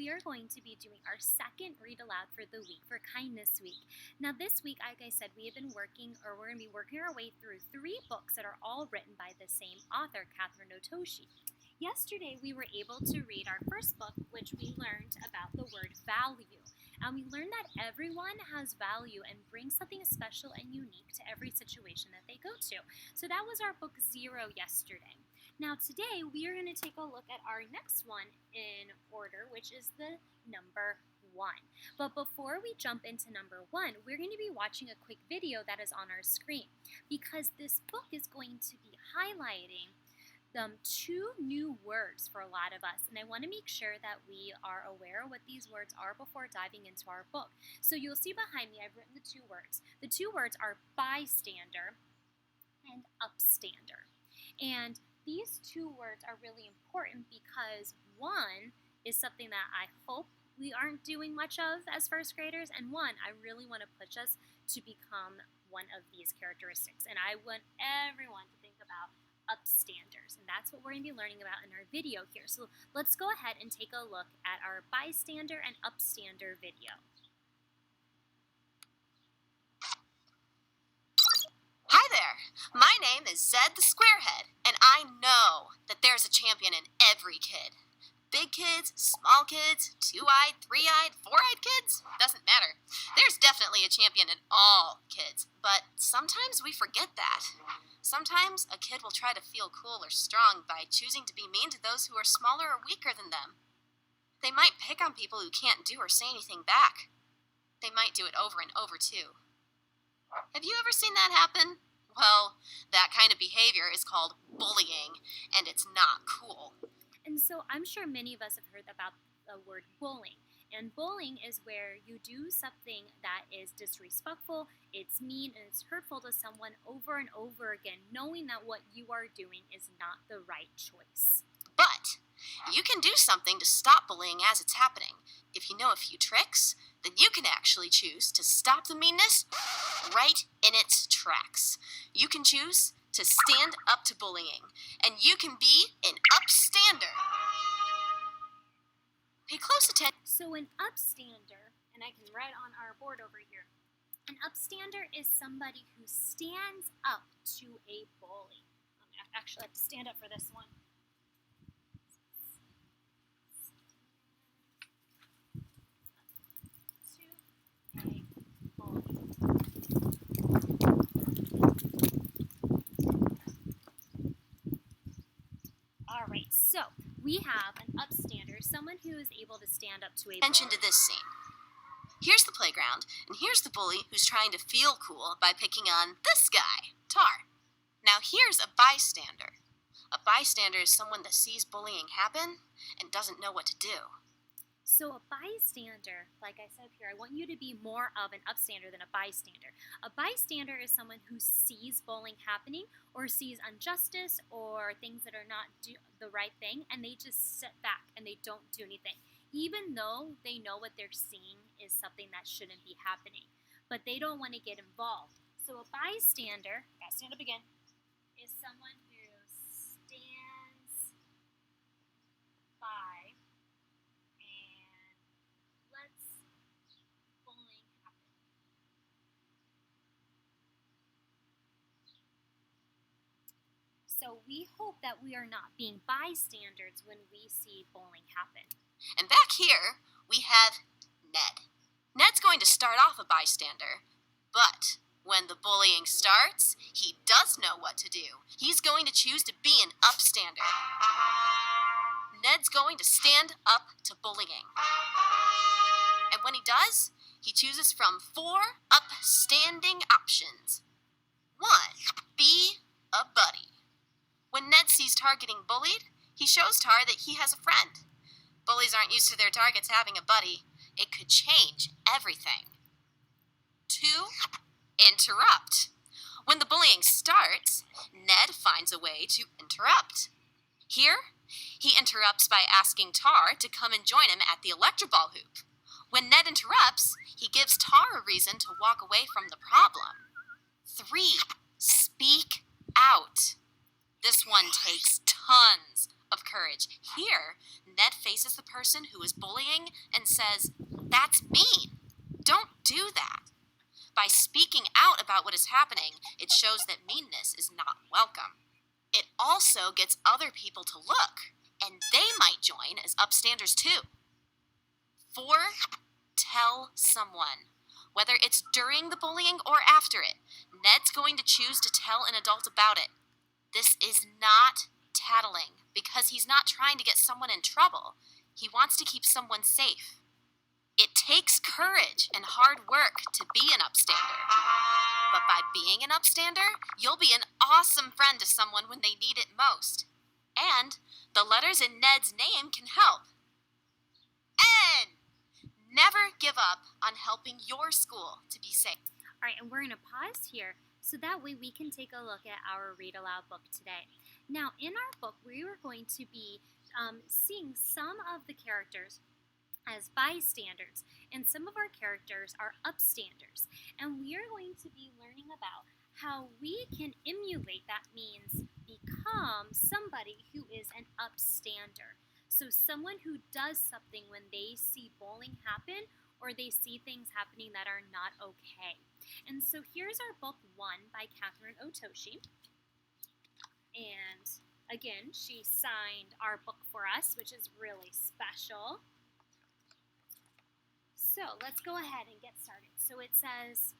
we are going to be doing our second read aloud for the week for Kindness Week. Now this week, like I said, we're going to be working our way through 3 books that are all written by the same author, Kathryn Otoshi. Yesterday, we were able to read our first book, which we learned about the word value. And we learned that everyone has value and brings something special and unique to every situation that they go to. So that was our book 0 yesterday. Now today, we are going to take a look at our next one in order, which is the number 1. But before we jump into number 1, we're going to be watching a quick video that is on our screen, because this book is going to be highlighting 2 new words for a lot of us, and I want to make sure that we are aware of what these words are before diving into our book. So you'll see behind me I've written the 2 words. The 2 words are bystander and upstander. And these 2 words are really important because one is something that I hope we aren't doing much of as first graders, and one, I really want to push us to become one of these characteristics. And I want everyone to think about upstanders, and that's what we're going to be learning about in our video here. So let's go ahead and take a look at our bystander and upstander video. Hi there, my name is Zed the Squarehead, and I know that there's a champion in every kid. Big kids, small kids, 2-eyed, 3-eyed, 4-eyed kids, doesn't matter. There's definitely a champion in all kids, but sometimes we forget that. Sometimes a kid will try to feel cool or strong by choosing to be mean to those who are smaller or weaker than them. They might pick on people who can't do or say anything back. They might do it over and over too. Have you ever seen that happen? Well, that kind of behavior is called bullying, and it's not cool. And so I'm sure many of us have heard about the word bullying. And bullying is where you do something that is disrespectful, it's mean, and it's hurtful to someone over and over again, knowing that what you are doing is not the right choice. But you can do something to stop bullying as it's happening. If you know a few tricks, then you can actually choose to stop the meanness right in its tracks. You can choose to stand up to bullying, and you can be an upstander. Pay close attention. So an upstander, and I can write on our board over here, an upstander is somebody who stands up to a bully. I actually have to stand up for this one. All right, so we have an upstander, someone who is able to stand up to a Attention to this scene. Here's the playground, and here's the bully who's trying to feel cool by picking on this guy, Tar. Now here's a bystander. A bystander is someone that sees bullying happen and doesn't know what to do. So a bystander, like I said here, I want you to be more of an upstander than a bystander. A bystander is someone who sees bullying happening or sees injustice or things that are not the right thing, and they just sit back and they don't do anything, even though they know what they're seeing is something that shouldn't be happening. But they don't want to get involved. So a bystander, gotta stand up again, is someone who stands by and lets bullying happen. So we hope that we are not being bystanders when we see bullying happen. And back here, we have Ned. Ned's going to start off a bystander, but when the bullying starts, he does know what to do. He's going to choose to be an upstander. Ned's going to stand up to bullying. And when he does, he chooses from 4 upstanding options. 1, be a buddy. When Ned sees Tar getting bullied, he shows Tar that he has a friend. Bullies aren't used to their targets having a buddy. It could change everything. 2, interrupt. When the bullying starts, Ned finds a way to interrupt. Here, he interrupts by asking Tar to come and join him at the electroball hoop. When Ned interrupts, he gives Tar a reason to walk away from the problem. 3, speak out. This one takes tons of courage. Here, Ned faces the person who is bullying and says, "That's mean. Don't do that." By speaking out about what is happening, it shows that meanness is not welcome. It also gets other people to look, and they might join as upstanders too. 4. Tell someone. Whether it's during the bullying or after it, Ned's going to choose to tell an adult about it. This is not tattling, because he's not trying to get someone in trouble. He wants to keep someone safe. It takes courage and hard work to be an upstander. But by being an upstander, you'll be an awesome friend to someone when they need it most. And the letters in Ned's name can help. N! Never give up on helping your school to be safe. All right, and we're going to pause here so that way we can take a look at our Read Aloud book today. Now, in our book, we are going to be seeing some of the characters as bystanders, and some of our characters are upstanders. And we are going to be learning about how we can emulate, that means become somebody who is an upstander. So someone who does something when they see bullying happen or they see things happening that are not okay. And so here's our book 1 by Catherine Otoshi. And again, she signed our book for us, which is really special. So let's go ahead and get started. So it says,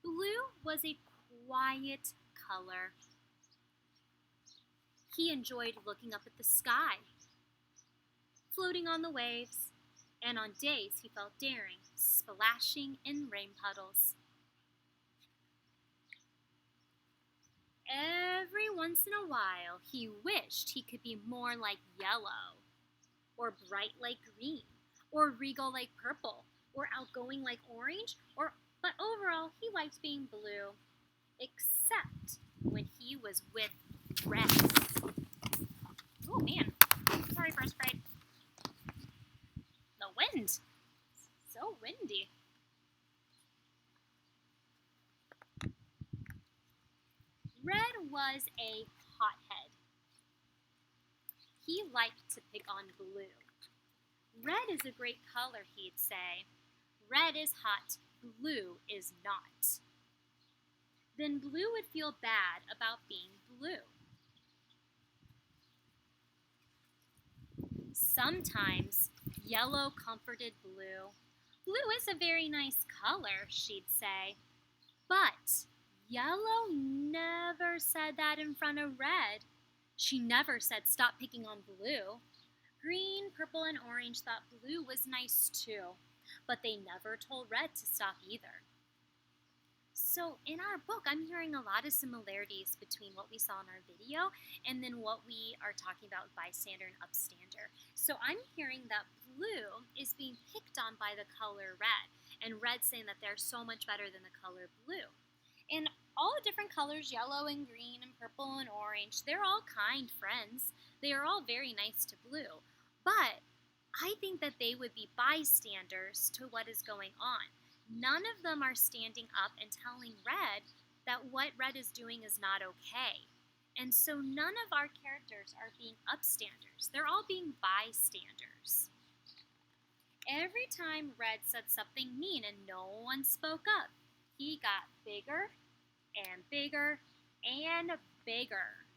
blue was a quiet color. He enjoyed looking up at the sky, floating on the waves, and on days he felt daring, splashing in rain puddles. Every once in a while, he wished he could be more like yellow, or bright like green, or regal like purple, or outgoing like orange, but overall, he liked being blue, except when he was with red. Oh man, sorry for sprite. The wind, so windy. Red was a hothead. He liked to pick on blue. Red is a great color, he'd say. Red is hot, blue is not. Then blue would feel bad about being blue. Sometimes yellow comforted blue. Blue is a very nice color, she'd say. But yellow never said that in front of red. She never said stop picking on blue. Green, purple, and orange thought blue was nice too, but they never told red to stop either. So in our book, I'm hearing a lot of similarities between what we saw in our video and then what we are talking about with bystander and upstander. So I'm hearing that blue is being picked on by the color red, and red saying that they're so much better than the color blue. And all the different colors, yellow and green and purple and orange, they're all kind friends. They are all very nice to blue. But I think that they would be bystanders to what is going on. None of them are standing up and telling red that what red is doing is not okay. And so none of our characters are being upstanders. They're all being bystanders. Every time red said something mean and no one spoke up, he got bigger and bigger and bigger.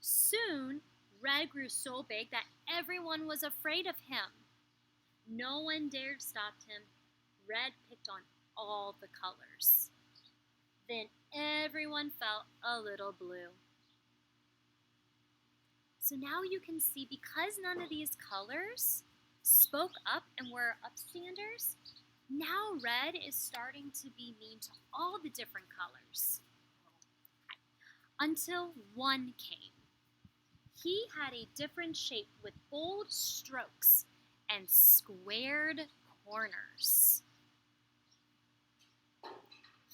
Soon, red grew so big that everyone was afraid of him. No one dared stop him. Red picked on all the colors. Then everyone felt a little blue. So now you can see, because none of these colors spoke up and were upstanders, now red is starting to be mean to all the different colors. Until one came. He had a different shape with bold strokes and squared corners.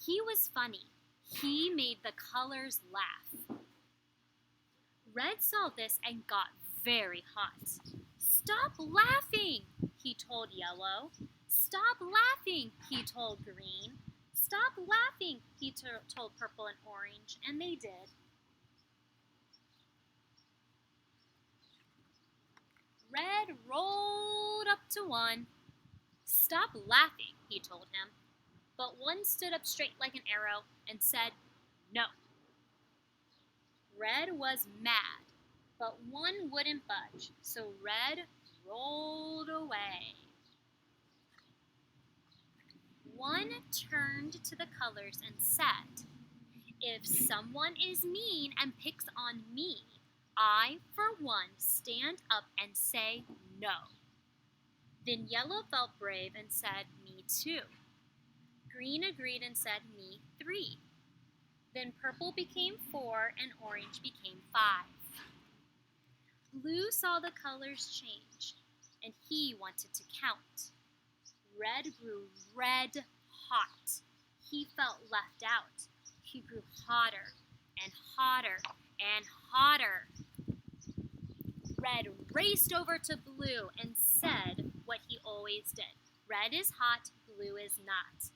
He was funny. He made the colors laugh. Red saw this and got very hot. Stop laughing, he told yellow. Stop laughing, he told green. Stop laughing, he told purple and orange, and they did. Red rolled up to one. "Stop laughing," he told him. But one stood up straight like an arrow and said, "No." Red was mad, but one wouldn't budge, so Red rolled away. One turned to the colors and said, "If someone is mean and picks on me, I, for one, stand up and say no." Then Yellow felt brave and said, "Me too." Green agreed and said, "Me 3." Then Purple became 4 and Orange became 5. Blue saw the colors change, and he wanted to count. Red grew red hot. He felt left out. He grew hotter and hotter and hotter. Red raced over to Blue and said what he always did. Red is hot, blue is not.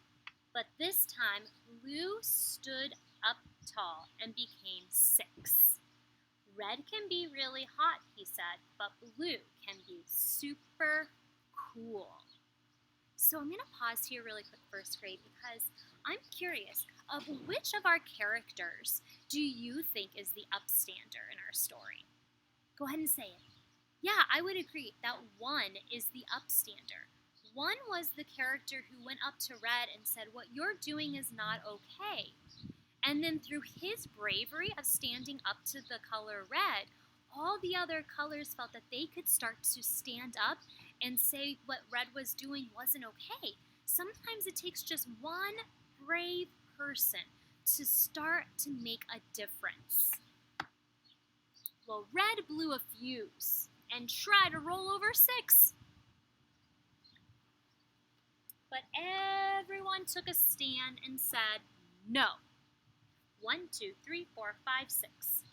But this time, Blue stood up tall and became 6. Red can be really hot, he said, but blue can be super cool. So I'm going to pause here really quick, first grade, because I'm curious of which of our characters do you think is the upstander in our story? Go ahead and say it. Yeah, I would agree that one is the upstander. One was the character who went up to Red and said, "What you're doing is not okay." And then through his bravery of standing up to the color red, all the other colors felt that they could start to stand up and say what Red was doing wasn't okay. Sometimes it takes just one brave person to start to make a difference. Well, Red blew a fuse and tried to roll over 6. But everyone took a stand and said, "No." 1, 2, 3, 4, 5, 6.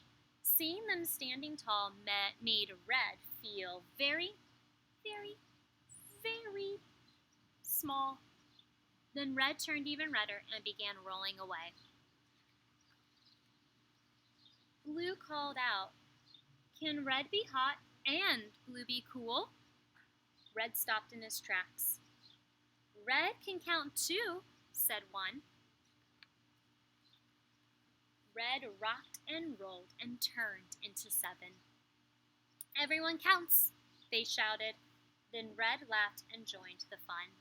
Seeing them standing tall made Red feel very, very, very small. Then Red turned even redder and began rolling away. Blue called out, "Can Red be hot and Blue be cool?" Red stopped in his tracks. "Red can count too," said one. Red rocked and rolled and turned into 7. "Everyone counts," they shouted. Then Red laughed and joined the fun.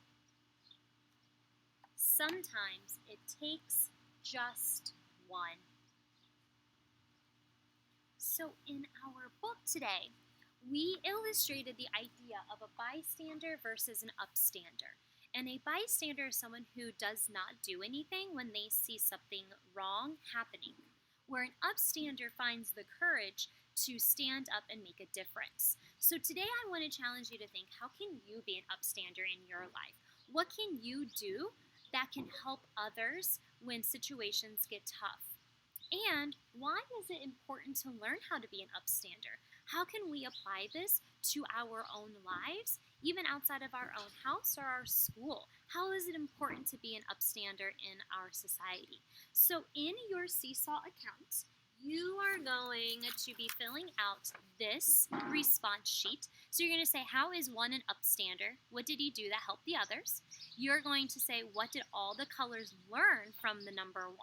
Sometimes it takes just one. So in our book today, we illustrated the idea of a bystander versus an upstander. And a bystander is someone who does not do anything when they see something wrong happening, where an upstander finds the courage to stand up and make a difference. So today I want to challenge you to think, how can you be an upstander in your life? What can you do that can help others when situations get tough? And why is it important to learn how to be an upstander? How can we apply this to our own lives, even outside of our own house or our school? How is it important to be an upstander in our society? So in your Seesaw account, you are going to be filling out this response sheet. So you're going to say, how is one an upstander? What did he do that helped the others? You're going to say, what did all the colors learn from the number 1?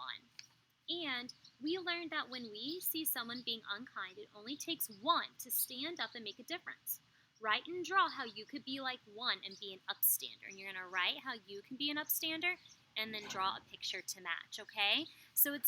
And we learned that when we see someone being unkind, it only takes one to stand up and make a difference. Write and draw how you could be like one and be an upstander. And you're going to write how you can be an upstander and then draw a picture to match, okay? So it's